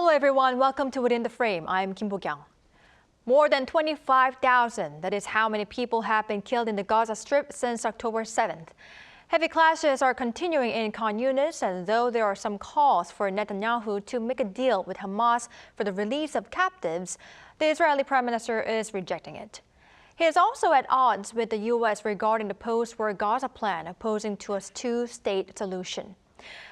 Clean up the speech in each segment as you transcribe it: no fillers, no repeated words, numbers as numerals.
Hello everyone, welcome to Within the Frame. I'm Kim Bo-kyung. More than 25,000, that is how many people have been killed in the Gaza Strip since October 7th. Heavy clashes are continuing in Khan Younis, and though there are some calls for Netanyahu to make a deal with Hamas for the release of captives, the Israeli Prime Minister is rejecting it. He is also at odds with the U.S. regarding the Postwar Gaza plan, opposing to a two-state solution.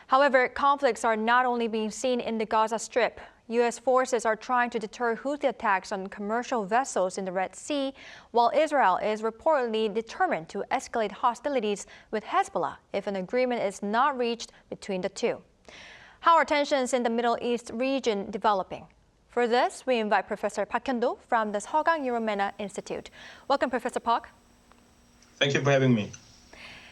However, conflicts are not only being seen in the Gaza Strip. U.S. forces are trying to deter Houthi attacks on commercial vessels in the Red Sea, while Israel is reportedly determined to escalate hostilities with Hezbollah if an agreement is not reached between the two. How are tensions in the Middle East region developing? For this, we invite Professor Park Hyondo from the Sogang Euro-MENA Institute. Welcome, Professor Park. Thank you for having me.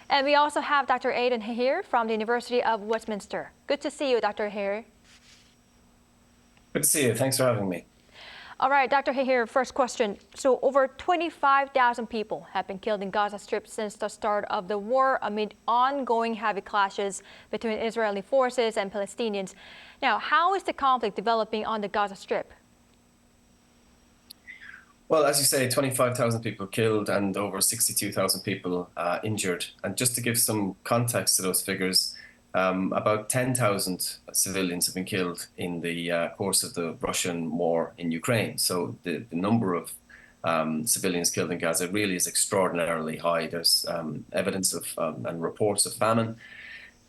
And we also have Dr. Aidan Hehir from the University of Westminster. Good to see you, Dr. Hehir. Good to see you. Thanks for having me. All right, Dr. Hehir, first question. So over 25,000 people have been killed in Gaza Strip since the start of the war amid ongoing heavy clashes between Israeli forces and Palestinians. Now, how is the conflict developing on the Gaza Strip? Well, as you say, 25,000 people killed and over 62,000 people injured. And just to give some context to those figures, about 10,000 civilians have been killed in the course of the Russian war in Ukraine. So the number of civilians killed in Gaza really is extraordinarily high. There's evidence of and reports of famine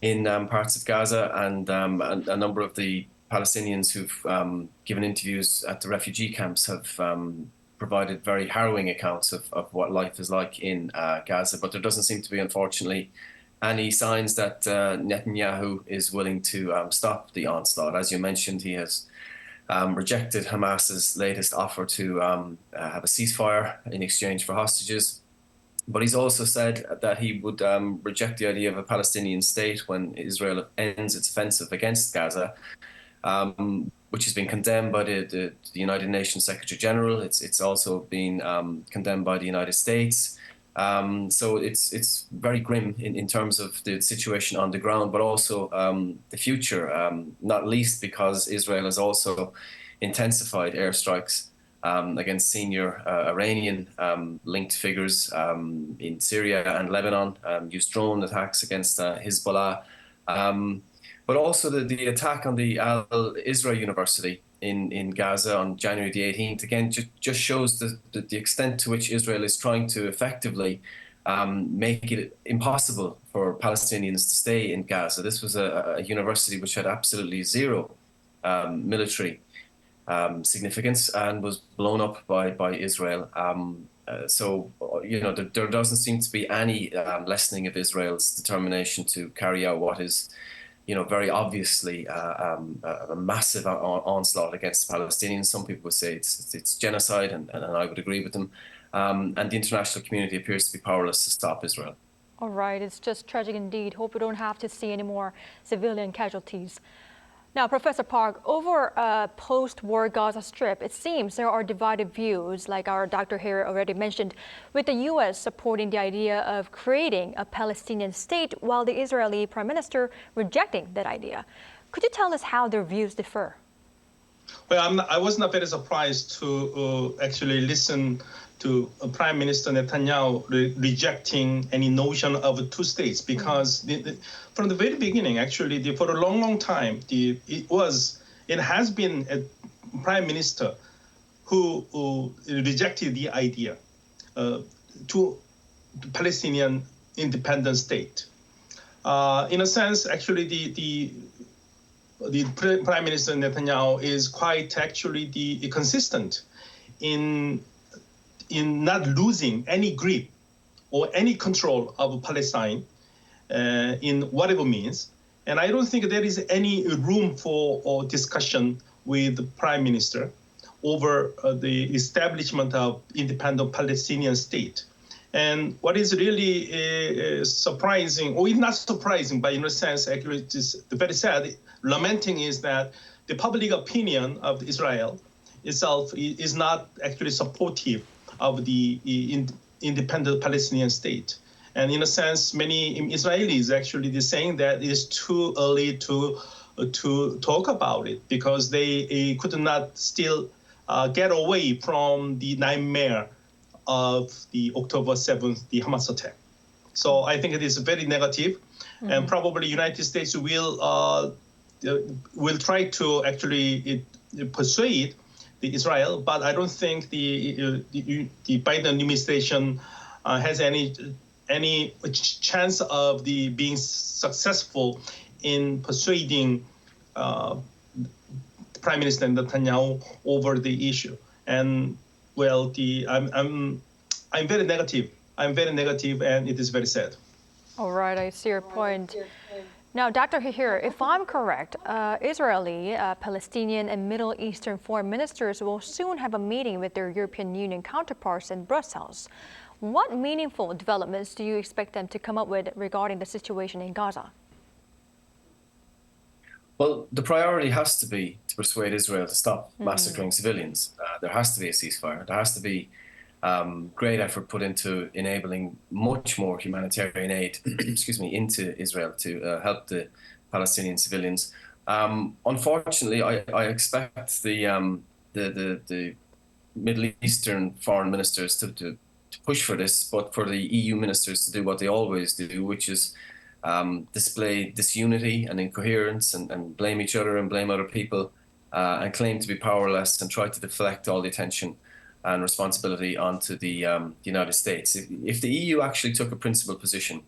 in parts of Gaza, and a number of the Palestinians who've given interviews at the refugee camps have provided very harrowing accounts of what life is like in Gaza. But there doesn't seem to be, unfortunately, any signs that Netanyahu is willing to stop the onslaught. As you mentioned, he has rejected Hamas's latest offer to have a ceasefire in exchange for hostages. But he's also said that he would reject the idea of a Palestinian state when Israel ends its offensive against Gaza, which has been condemned by the United Nations Secretary General. It's also been condemned by the United States. So it's very grim in terms of the situation on the ground, but also the future, not least because Israel has also intensified airstrikes against senior Iranian-linked figures in Syria and Lebanon, used drone attacks against Hezbollah, but also the attack on the Al-Israel University in Gaza on January the 18th, again, just shows the extent to which Israel is trying to effectively make it impossible for Palestinians to stay in Gaza. This was a university which had absolutely zero military significance and was blown up by Israel. So, you know, there doesn't seem to be any lessening of Israel's determination to carry out what is, you know, very obviously a massive onslaught against Palestinians. Some people would say it's genocide, and I would agree with them. And the international community appears to be powerless to stop Israel. All right, it's just tragic indeed. Hope we don't have to see any more civilian casualties. Now, Professor Park, over post-war Gaza Strip, it seems there are divided views, like our Dr. Hehir already mentioned, with the U.S. supporting the idea of creating a Palestinian state, while the Israeli Prime Minister rejecting that idea. Could you tell us how their views differ? Well, I was not very surprised to actually listen to Prime Minister Netanyahu rejecting any notion of two states, because from the very beginning, actually, for a long time, it has been a Prime Minister who rejected the idea to Palestinian independent state. In a sense, actually, the Prime Minister Netanyahu is quite actually consistent in not losing any grip or any control of Palestine in whatever means. And I don't think there is any room for discussion with the Prime Minister over the establishment of independent Palestinian state. And what is really surprising, or not surprising, but in a sense, actually, it is very sad, lamenting, is that the public opinion of Israel itself is not actually supportive of the independent Palestinian state. And in a sense, many Israelis actually are saying that it is too early to to talk about it because they could not still get away from the nightmare of the October 7th, the Hamas attack. So I think it is very negative, and probably United States will try to actually persuade the Israel, but I don't think the Biden administration has any chance of being successful in persuading Prime Minister Netanyahu over the issue. And well, I'm very negative. I'm very negative, and it is very sad. All right, I see your point. Now, Dr. Hihir, if I'm correct, Israeli, Palestinian, and Middle Eastern foreign ministers will soon have a meeting with their European Union counterparts in Brussels. What meaningful developments do you expect them to come up with regarding the situation in Gaza? Well, the priority has to be to persuade Israel to stop massacring civilians. There has to be a ceasefire. There has to be great effort put into enabling much more humanitarian aid, into Israel to help the Palestinian civilians. Unfortunately, I expect the Middle Eastern foreign ministers to push for this, but for the EU ministers to do what they always do, which is display disunity and incoherence and blame each other and blame other people and claim to be powerless and try to deflect all the attention and responsibility onto the United States. If the EU actually took a principled position,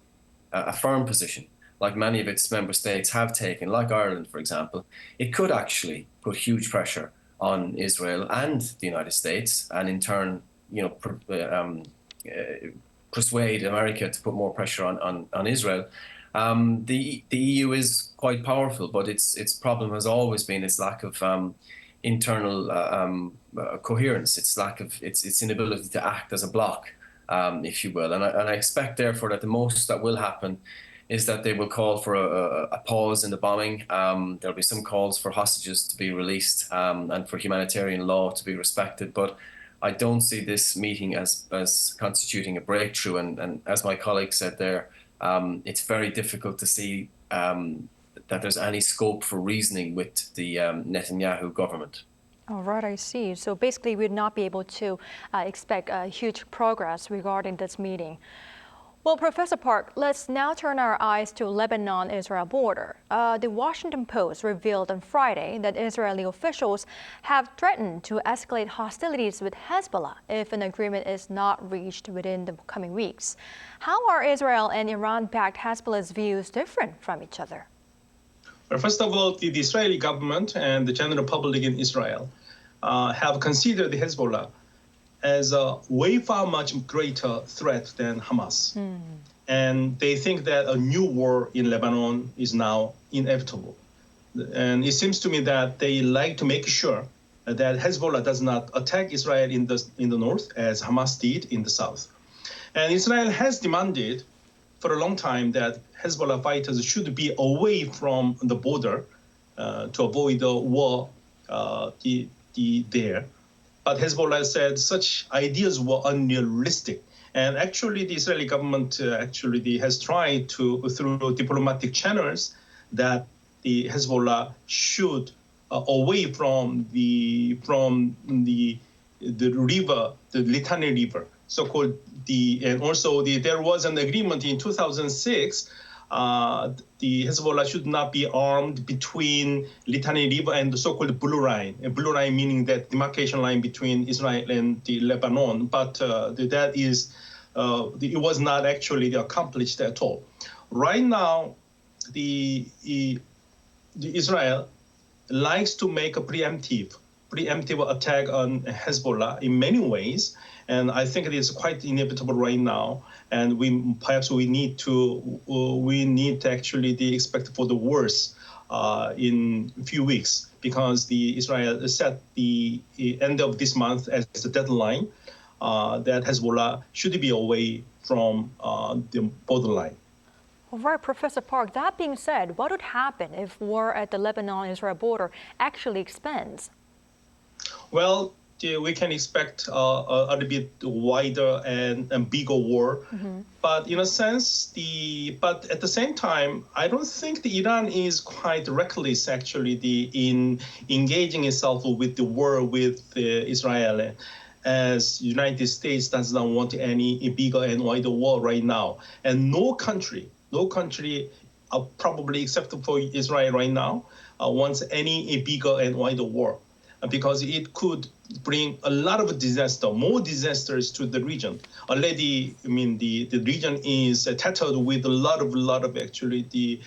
a firm position, like many of its member states have taken, like Ireland, for example, it could actually put huge pressure on Israel and the United States, and in turn, persuade America to put more pressure on Israel. The EU is quite powerful, but its problem has always been its lack of internal coherence, its inability to act as a bloc, if you will. And I expect, therefore, that the most that will happen is that they will call for a pause in the bombing. There'll be some calls for hostages to be released and for humanitarian law to be respected. But I don't see this meeting as constituting a breakthrough. And as my colleague said there, it's very difficult to see that there's any scope for reasoning with the Netanyahu government. All right, I see. So basically, we would not be able to expect huge progress regarding this meeting. Well, Professor Park, let's now turn our eyes to Lebanon-Israel border. The Washington Post revealed on Friday that Israeli officials have threatened to escalate hostilities with Hezbollah if an agreement is not reached within the coming weeks. How are Israel and Iran-backed Hezbollah's views different from each other? Well, first of all, the Israeli government and the general public in Israel have considered the Hezbollah as a way far much greater threat than Hamas. And they think that a new war in Lebanon is now inevitable. And it seems to me that they like to make sure that Hezbollah does not attack Israel in the north, as Hamas did in the south. And Israel has demanded for a long time that Hezbollah fighters should be away from the border to avoid the war there. But Hezbollah said such ideas were unrealistic. And actually, the Israeli government has tried to, through diplomatic channels, that the Hezbollah should away from the river, the Litani River, so-called and also there was an agreement in 2006. The Hezbollah should not be armed between Litani River and the so-called Blue Line. Blue Line meaning that demarcation line between Israel and the Lebanon, but it was not actually accomplished at all. Right now, the Israel likes to make a preemptive attack on Hezbollah in many ways, and I think it is quite inevitable right now. And we need to actually expect for the worst in a few weeks, because Israel set the end of this month as the deadline that Hezbollah should be away from the borderline. All right, Professor Park, that being said, what would happen if war at the Lebanon-Israel border actually expands? Well, we can expect a little bit wider and bigger war. But in a sense, but at the same time, I don't think Iran is quite reckless actually in engaging itself with the war with Israel, as United States does not want any bigger and wider war right now, and no country, probably except for Israel right now, wants any bigger and wider war, because it could bring a lot of disaster, more disasters to the region. Already, I mean, the region is tattered with a lot of actually the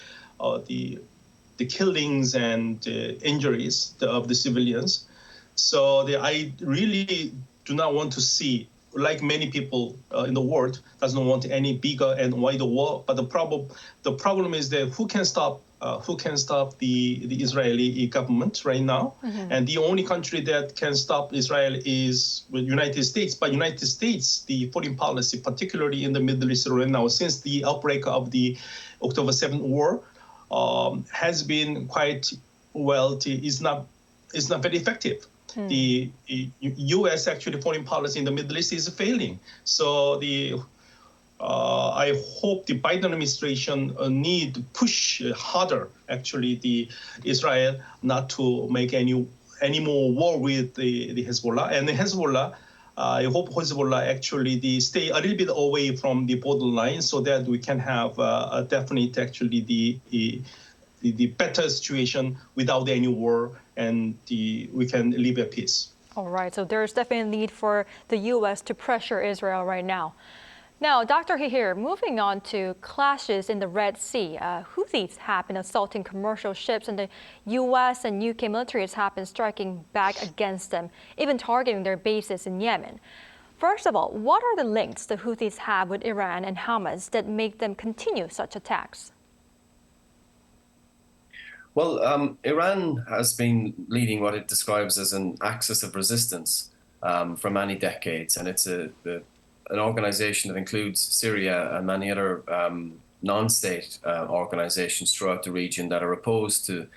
killings and injuries of the civilians. So I really do not want to see, like many people in the world, does not want any bigger and wider war. But the problem is that who can stop the Israeli government right now? And the only country that can stop Israel is the United States. But United States, the foreign policy, particularly in the Middle East right now, since the outbreak of the October 7th war, has been quite, well, is not very effective. The U.S. actually foreign policy in the Middle East is failing. So I hope the Biden administration need to push harder actually the Israel not to make any more war with the Hezbollah. And the Hezbollah, I hope Hezbollah actually stay a little bit away from the borderline so that we can have a definite actually the better situation without any war, and we can live at peace. All right, so there's definitely a need for the U.S. to pressure Israel right now. Now, Dr. Hihir, moving on to clashes in the Red Sea. Houthis have been assaulting commercial ships, and the U.S. and U.K. militaries have been striking back against them, even targeting their bases in Yemen. First of all, what are the links the Houthis have with Iran and Hamas that make them continue such attacks? Well, Iran has been leading what it describes as an axis of resistance for many decades, and it's an organization that includes Syria and many other non-state organizations throughout the region that are opposed to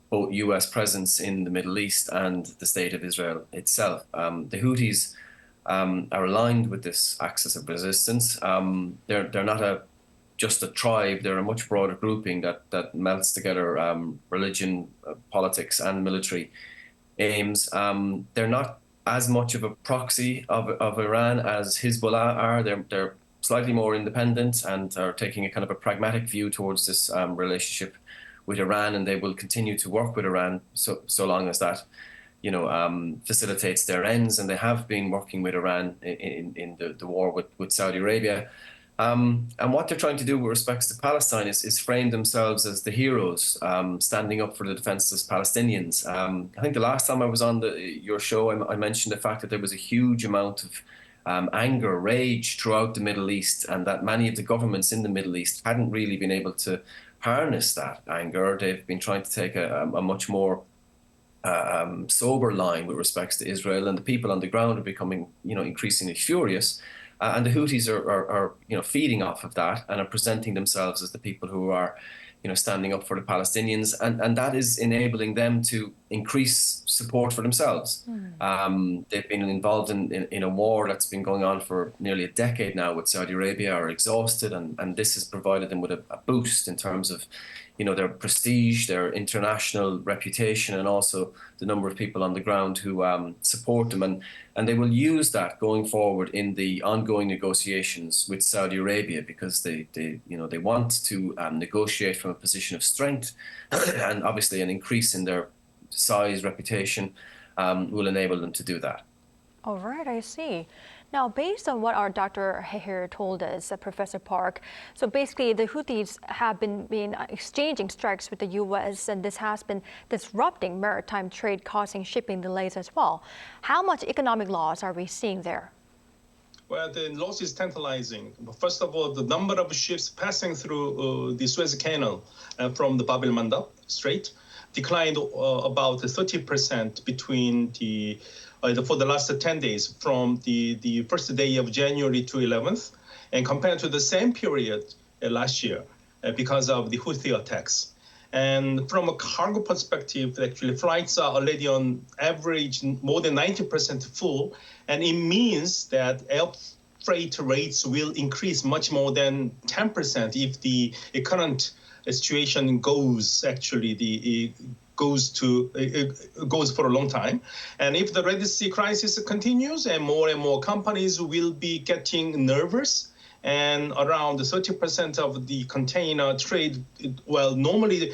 both U.S. presence in the Middle East and the state of Israel itself. The Houthis are aligned with this axis of resistance. They're not just a tribe. They're a much broader grouping that melts together religion, politics, and military aims. They're not as much of a proxy of Iran as Hezbollah are. They're slightly more independent and are taking a kind of a pragmatic view towards this relationship with Iran, and they will continue to work with Iran so long as that, facilitates their ends. And they have been working with Iran in the war with Saudi Arabia. And what they're trying to do with respect to Palestine is frame themselves as the heroes, standing up for the defenseless Palestinians. I think the last time I was on your show, I mentioned the fact that there was a huge amount of anger, rage throughout the Middle East, and that many of the governments in the Middle East hadn't really been able to harness that anger. They've been trying to take a much more sober line with respect to Israel, and the people on the ground are becoming, increasingly furious. And the Houthis are feeding off of that and are presenting themselves as the people who are, standing up for the Palestinians, and that is enabling them to increase support for themselves. They've been involved in a war that's been going on for nearly a decade now with Saudi Arabia, are exhausted, and this has provided them with a boost in terms of, their prestige, their international reputation, and also the number of people on the ground who support them. And they will use that going forward in the ongoing negotiations with Saudi Arabia, because they want to negotiate from a position of strength, and obviously an increase in their size, reputation will enable them to do that. All right, I see. Now, based on what our Dr. Hihir told us, Professor Park, so basically the Houthis have been exchanging strikes with the U.S., and this has been disrupting maritime trade, causing shipping delays as well. How much economic loss are we seeing there? Well, the loss is tantalizing. First of all, the number of ships passing through the Suez Canal from the Bab el-Mandab Strait declined about 30% between for the last 10 days, from the first day of January to 11th, and compared to the same period last year, because of the Houthi attacks. And from a cargo perspective, actually, flights are already on average more than 90% full. And it means that air freight rates will increase much more than 10% if the current situation goes for a long time. And if the Red Sea crisis continues and more companies will be getting nervous, and around 30% of the container trade, normally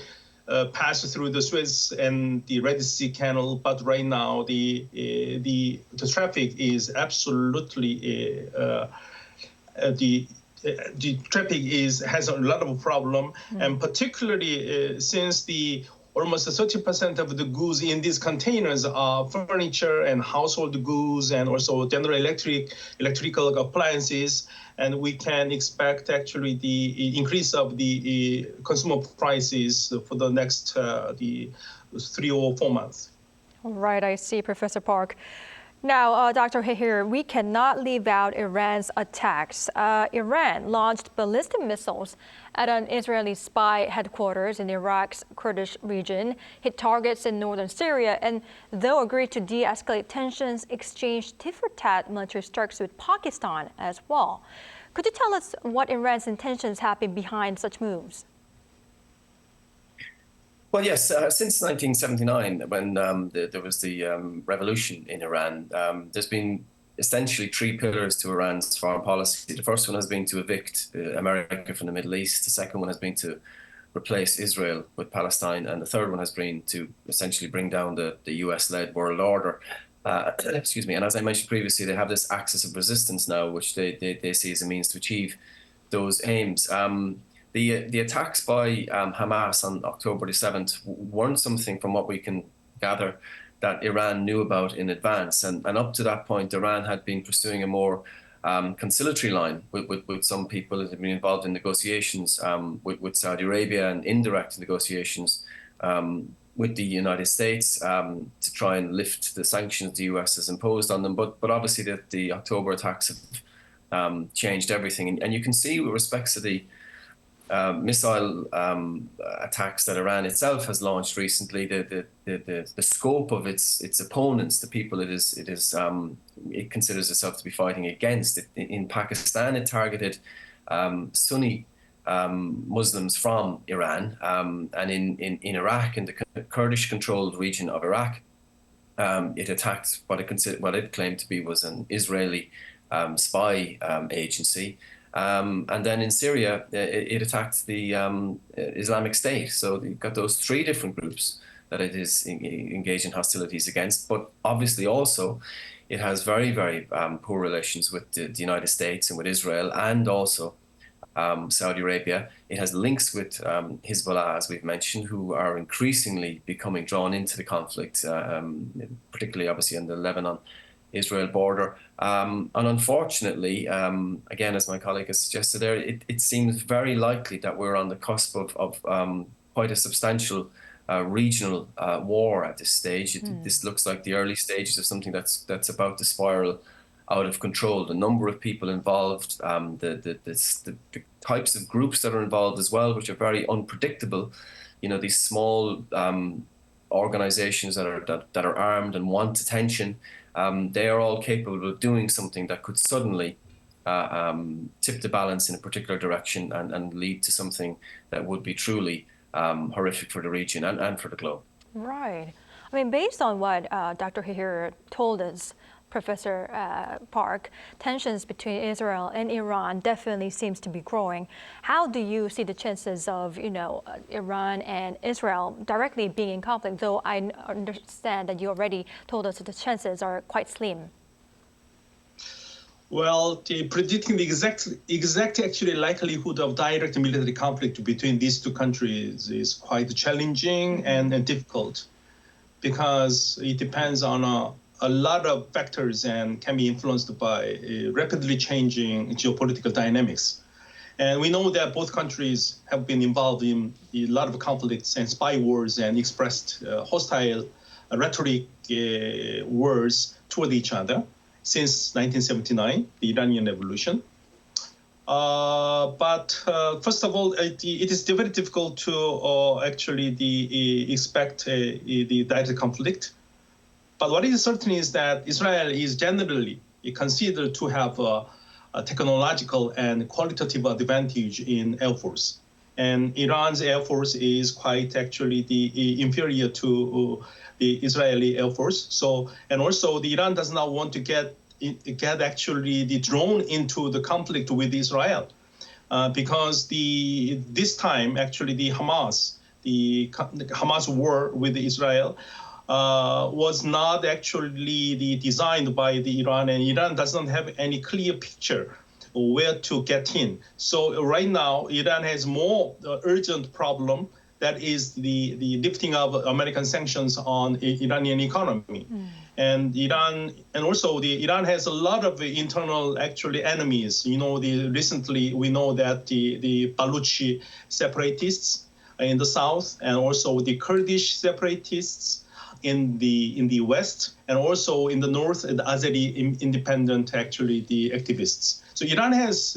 pass through the Suez and the Red Sea Canal, but right now the traffic is absolutely the traffic has a lot of problem, and particularly since almost 30% of the goods in these containers are furniture and household goods, and also general electrical appliances, and we can expect actually the increase of the consumer prices for the next 3 or 4 months. Right, I see, Professor Park. Now, Dr. Hehir, we cannot leave out Iran's attacks. Iran launched ballistic missiles at an Israeli spy headquarters in Iraq's Kurdish region, hit targets in northern Syria, and though agreed to de-escalate tensions, exchanged tit-for-tat military strikes with Pakistan as well. Could you tell us what Iran's intentions have been behind such moves? Well, yes, since 1979, when there was the revolution in Iran, there's been essentially 3 pillars to Iran's foreign policy. The first one has been to evict America from the Middle East. The second one has been to replace Israel with Palestine. And the third one has been to essentially bring down the US-led world order. Excuse me. And as I mentioned previously, they have this axis of resistance now, which they see as a means to achieve those aims. The attacks by Hamas on October the 7th weren't something, from what we can gather, that Iran knew about in advance. And up to that point, Iran had been pursuing a more conciliatory line with some people that had been involved in negotiations with Saudi Arabia, and indirect negotiations with the United States to try and lift the sanctions the US has imposed on them. But obviously the October attacks have changed everything. And you can see with respect to the missile attacks that Iran itself has launched recently, the scope of its opponents, the people it considers itself to be fighting against. In Pakistan, it targeted Sunni Muslims from Iran, and in Iraq, in the Kurdish-controlled region of Iraq, it attacked what it claimed to be was an Israeli spy agency. And then in Syria, it attacked the Islamic State. So you've got those 3 different groups that it is engaged in hostilities against. But obviously also, it has very, very poor relations with the United States and with Israel, and also Saudi Arabia. It has links with Hezbollah, as we've mentioned, who are increasingly becoming drawn into the conflict, particularly obviously on the Lebanon-Israel border. And unfortunately, again, as my colleague has suggested there, it seems very likely that we're on the cusp of quite a substantial regional war at this stage. This looks like the early stages of something that's about to spiral out of control. The number of people involved, the types of groups that are involved as well, which are very unpredictable. You know, these small organizations that are armed and want attention. They are all capable of doing something that could suddenly tip the balance in a particular direction and lead to something that would be truly horrific for the region and for the globe. Right. I mean, based on what Dr. Hehir told us, Professor Park, tensions between Israel and Iran definitely seems to be growing. How do you see the chances of, Iran and Israel directly being in conflict? Though I understand that you already told us that the chances are quite slim. Well, predicting the exact actually likelihood of direct military conflict between these 2 countries is quite challenging and difficult, because it depends on a lot of factors and can be influenced by rapidly changing geopolitical dynamics. And we know that both countries have been involved in a lot of conflicts and spy wars and expressed hostile rhetoric words toward each other since 1979, the Iranian Revolution. But first of all, it is very difficult to actually expect the direct conflict. But what is certain is that Israel is generally considered to have a technological and qualitative advantage in Air Force. And Iran's Air Force is quite actually inferior to the Israeli Air Force. So, and also the Iran does not want to get actually drawn into the conflict with Israel, because this time actually the Hamas war with Israel was not actually designed by the Iran, and Iran does not have any clear picture where to get in. So right now, Iran has more urgent problem, that is the lifting of American sanctions on Iranian economy. And Iran has a lot of internal actually enemies. You know, recently we know that the Baluchi separatists in the south, and also the Kurdish separatists in the west, and also in the north, the Azeri independent actually the activists. So Iran has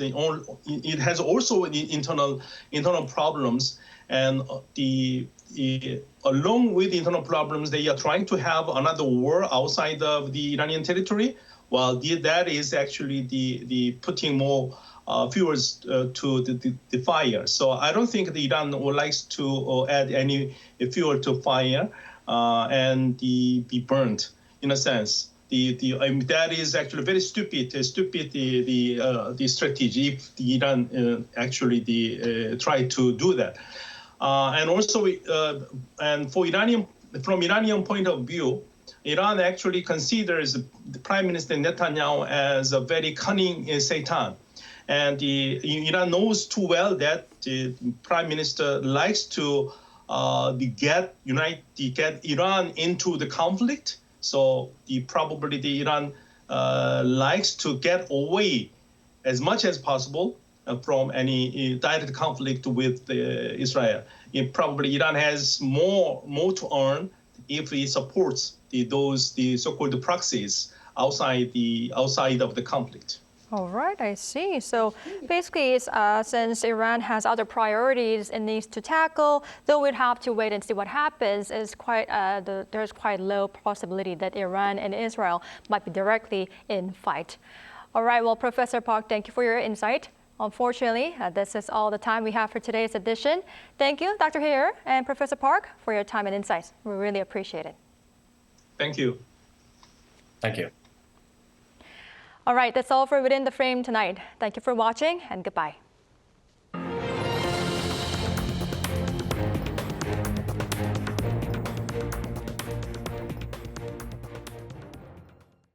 also internal problems, and along with internal problems, they are trying to have another war outside of the Iranian territory. While that is actually the putting more fuels to the fire. So I don't think the Iran would like to add any fuel to fire and be burnt in a sense. That is actually very stupid the strategy if the Iran actually try to do that. And also, and from Iranian point of view, Iran actually considers the Prime Minister Netanyahu as a very cunning Satan. And Iran knows too well that the Prime Minister likes to get Iran into the conflict. So probably the Iran likes to get away as much as possible from any direct conflict with Israel. Probably Iran has more to earn if it supports the so-called proxies outside of the conflict. All right, I see. So basically, it's, since Iran has other priorities it needs to tackle, though we'd have to wait and see what happens, there's quite low possibility that Iran and Israel might be directly in fight. All right, well, Professor Park, thank you for your insight. Unfortunately, this is all the time we have for today's edition. Thank you, Dr. Hyondo and Professor Park, for your time and insights. We really appreciate it. Thank you. Thank you. All right, that's all for Within the Frame tonight. Thank you for watching, and goodbye.